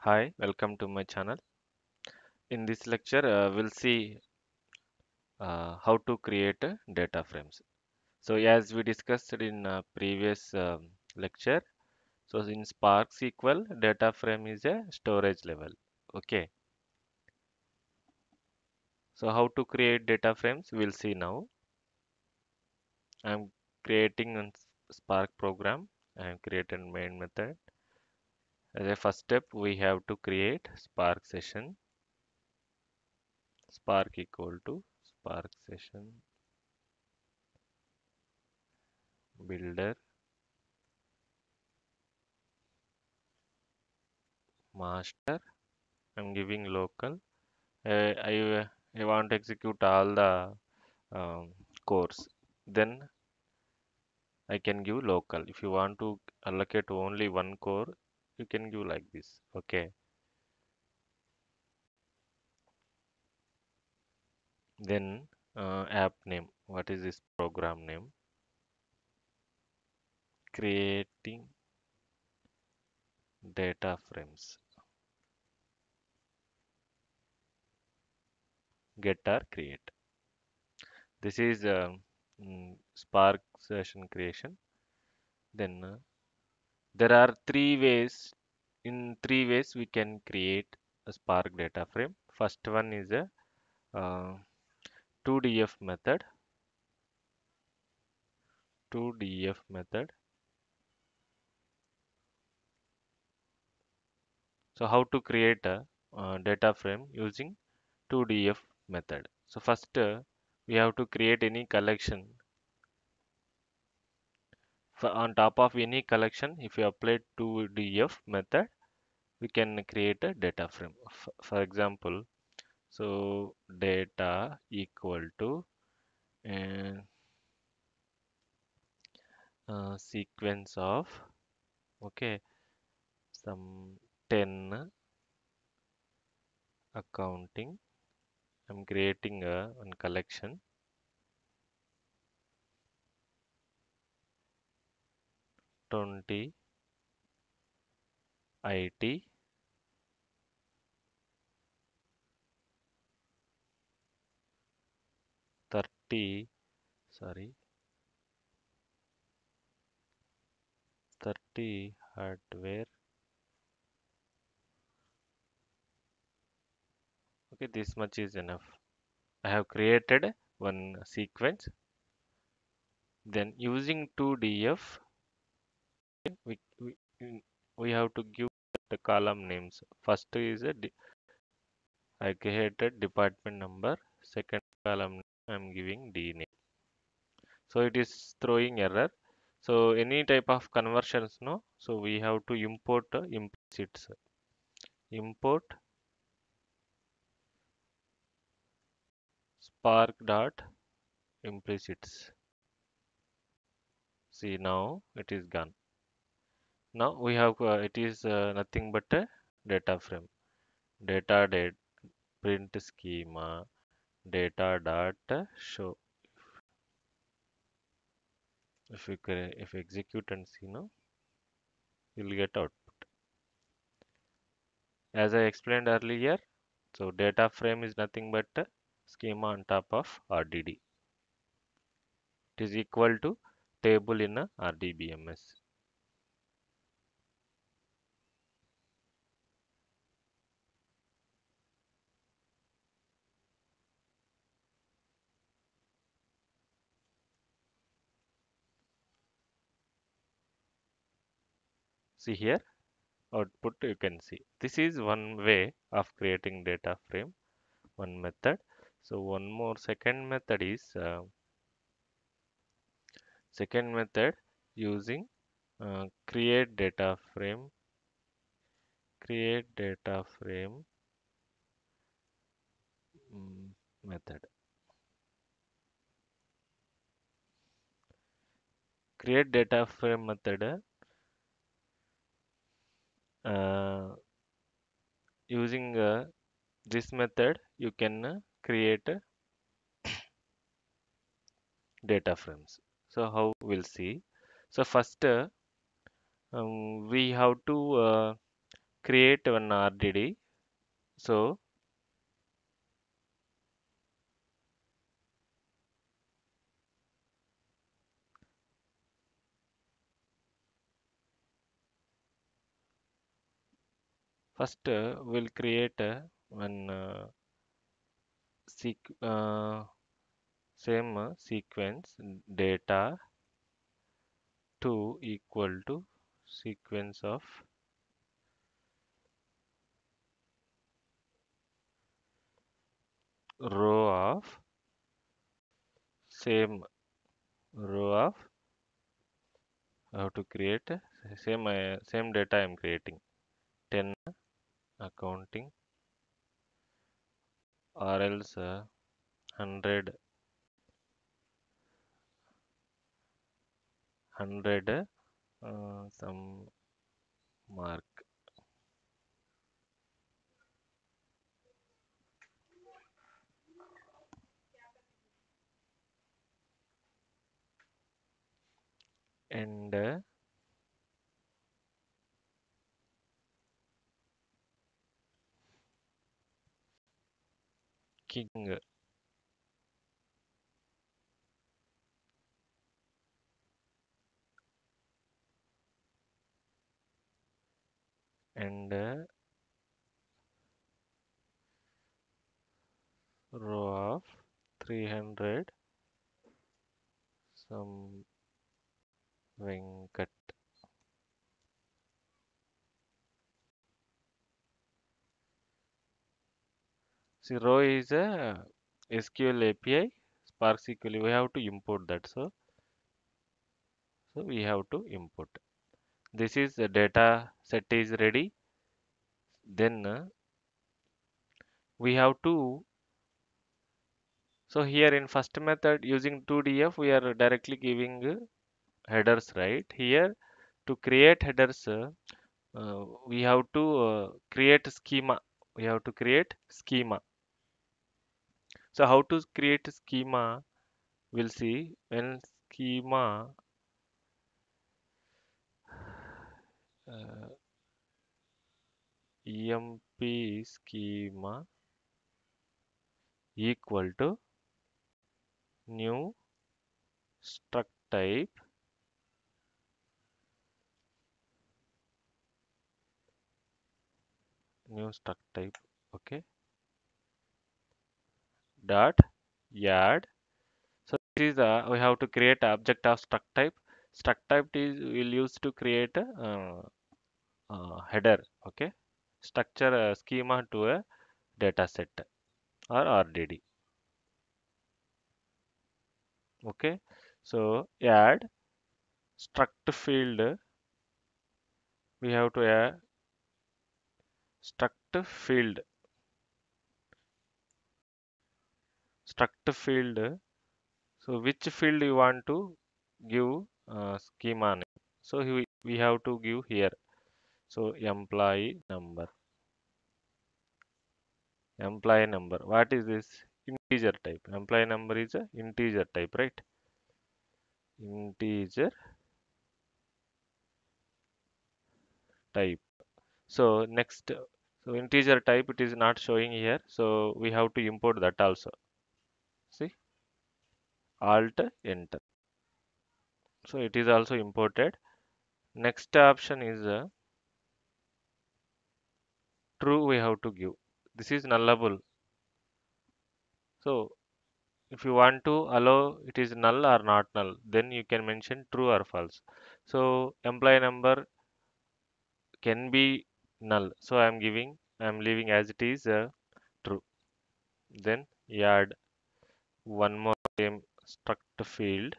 Hi, welcome to my channel. In this lecture, we'll see how to create data frames. So, as we discussed in previous lecture, so in Spark SQL, data frame is a storage level. Okay, so how to create data frames, we'll see now. I'm creating a Spark program. I'm creating main method. As a first step, we have to create Spark session. Spark equal to Spark session builder master. I'm giving local. I want to execute all the um, cores. Then I can give local. If you want to allocate only one core, you can give like this. Okay. Then app name. What is this program name? Creating data frames. Get or create. This is Spark session creation. Then there are three ways. In three ways we can create a Spark data frame. First one is a 2DF method. 2DF method. So how to create a data frame using 2DF method. So first we have to create any collection. On top of any collection, if you apply 2DF method, we can create a data frame. For example, so data equal to and sequence of okay some 10 accounting. I'm creating a one collection 20 IT 30 sorry 30 hardware. Okay, this much is enough. I have created one sequence. Then using 2DF, we, we, we have to give the column names. First is I created department number. Second column I'm giving D name. So it is throwing error. So any type of conversions, no? So we have to import implicits. Import spark dot implicits. See now it is gone. Now we have it is nothing but a data frame. Data date print schema data dot show. If you execute and see now, you'll get out. As I explained earlier, so data frame is nothing but a schema on top of RDD. It is equal to table in a RDBMS. See here, output you can see. This is one way of creating data frame, one method. So one more second method is second method using create data frame method. Create data frame method using this method you can create data frames. So how we'll see. So first we have to create one RDD. So first we'll create one seq same sequence data 2 equal to sequence of row of same row of how to create same data I'm creating 10 accounting or else 100 some mark and king and row of 300 some Venkat. See, row is a SQL API, Spark SQL. We have to import that. So we have to import. This is the data set is ready. Then we have to. So here in first method using 2DF, we are directly giving headers, right? Here to create headers, we have to create schema. We have to create schema. So how to create schema? We'll see when schema uh, emp schema equal to new struct type okay dot add. So this is we have to create object of struct type is will use to create a header, okay, structure schema to a data set or RDD. Okay, so add struct field, we have to add struct field struct field. So which field you want to give schema name? So we have to give here. So employee number. Employee number. What is this? Integer type. Employee number is a integer type, right? Integer type. So next, so integer type it is not showing here. So we have to import that also. See, Alt Enter. So it is also imported. Next option is true. We have to give. This is nullable. So if you want to allow it is null or not null, then you can mention true or false. So employee number can be null. So I'm leaving as it is true. Then add one more same struct field.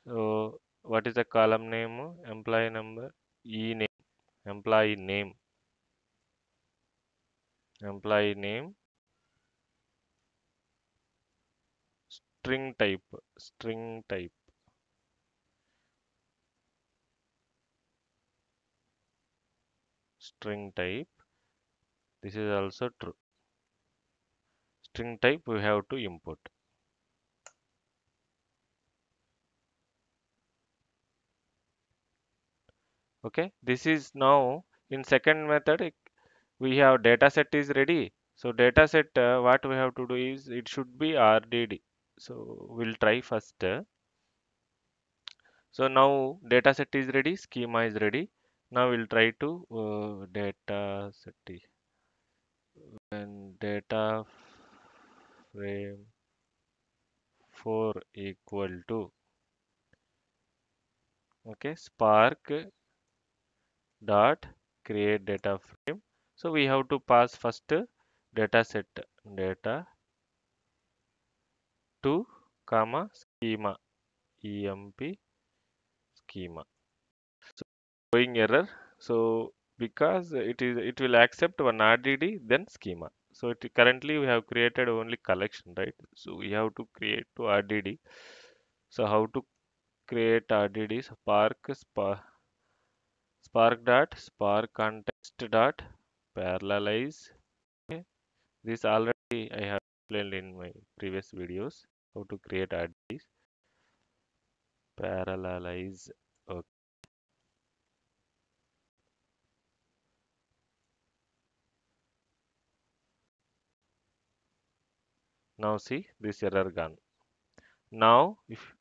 So what is the column name? Employee number, name, employee name, employee name, string type, string type, string type. This is also true. String type we have to import. Okay, this is now in second method we have data set is ready. So data set, what we have to do is it should be RDD. So we'll try first. So now data set is ready, schema is ready. Now we'll try to data set and data frame 4 equal to, okay, spark dot create data frame. So we have to pass first data set data to comma schema emp schema. So showing error. So because it will accept one RDD then schema. So currently we have created only collection, right? So we have to create to RDD. So how to create RDD? Spark context dot parallelize. Okay. This already I have explained in my previous videos how to create RDDs. Parallelize. Okay. Now see this error gone. Now if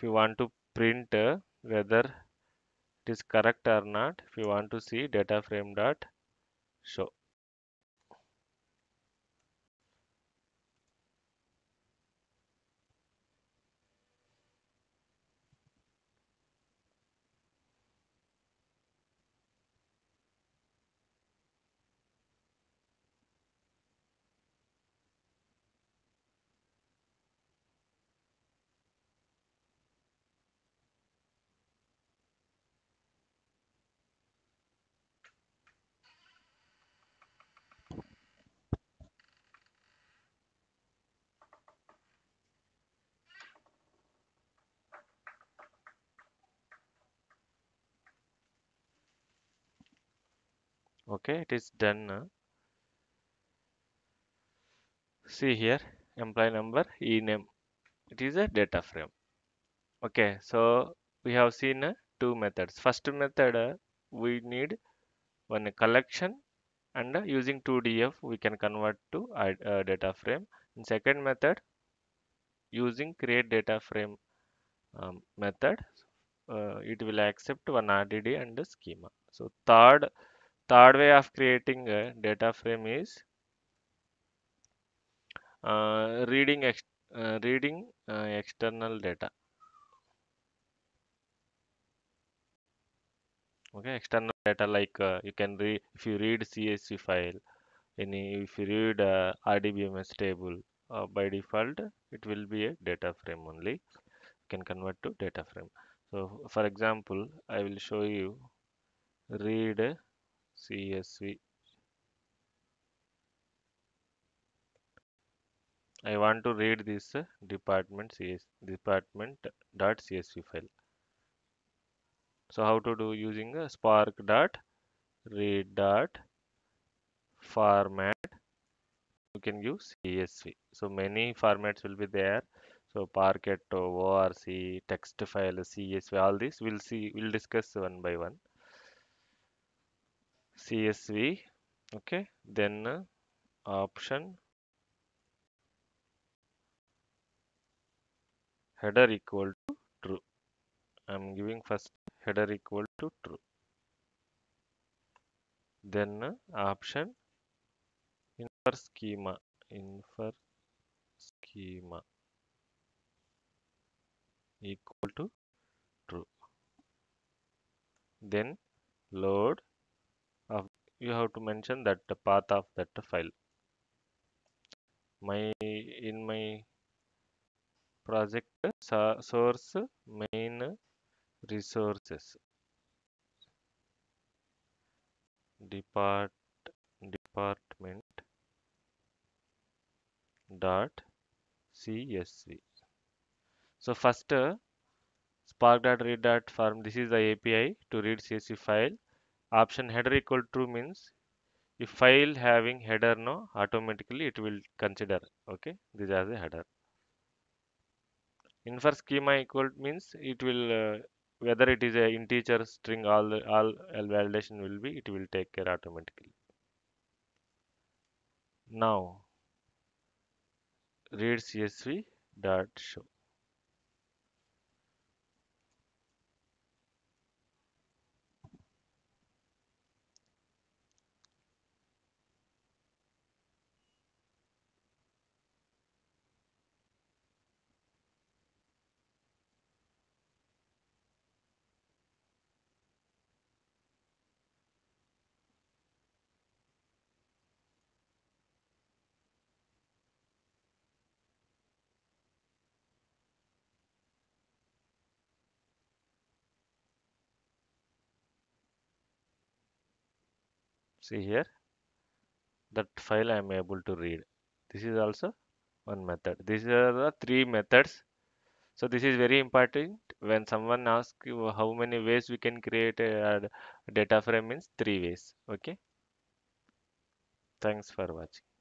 you want to print whether it is correct or not, if you want to see data frame dot show. Okay, it is done. See here, employee number, e-name. It is a data frame. Okay, so we have seen two methods. First method, we need one collection and using 2DF we can convert to data frame. In second method, using create data frame method, it will accept one RDD and a schema. So third way of creating a data frame is reading external data. Okay, external data like you can read if you read CSV file, if you read RDBMS table, by default it will be a data frame only. You can convert to data frame. So for example, I will show you read CSV. I want to read this department.csv file. So how to do using spark dot read dot format. You can use CSV. So many formats will be there. So Parquet, ORC, text file, CSV, all this we'll discuss one by one. CSV, okay. Then option header equal to true. I'm giving first header equal to true. Then option infer schema equal to true. Then load of you have to mention that the path of that file. In my project source main resources depart department dot csv. So first spark.read.form, this is the API to read CSV file. Option header equal true means if file having header no, automatically it will consider, okay, this as a header. Infer schema equal means it will whether it is a integer string, all validation will be, it will take care automatically. Now read csv dot show. See here, that file I am able to read. This is also one method. These are the three methods. So this is very important when someone asks you how many ways we can create a data frame, means three ways. Okay. Thanks for watching.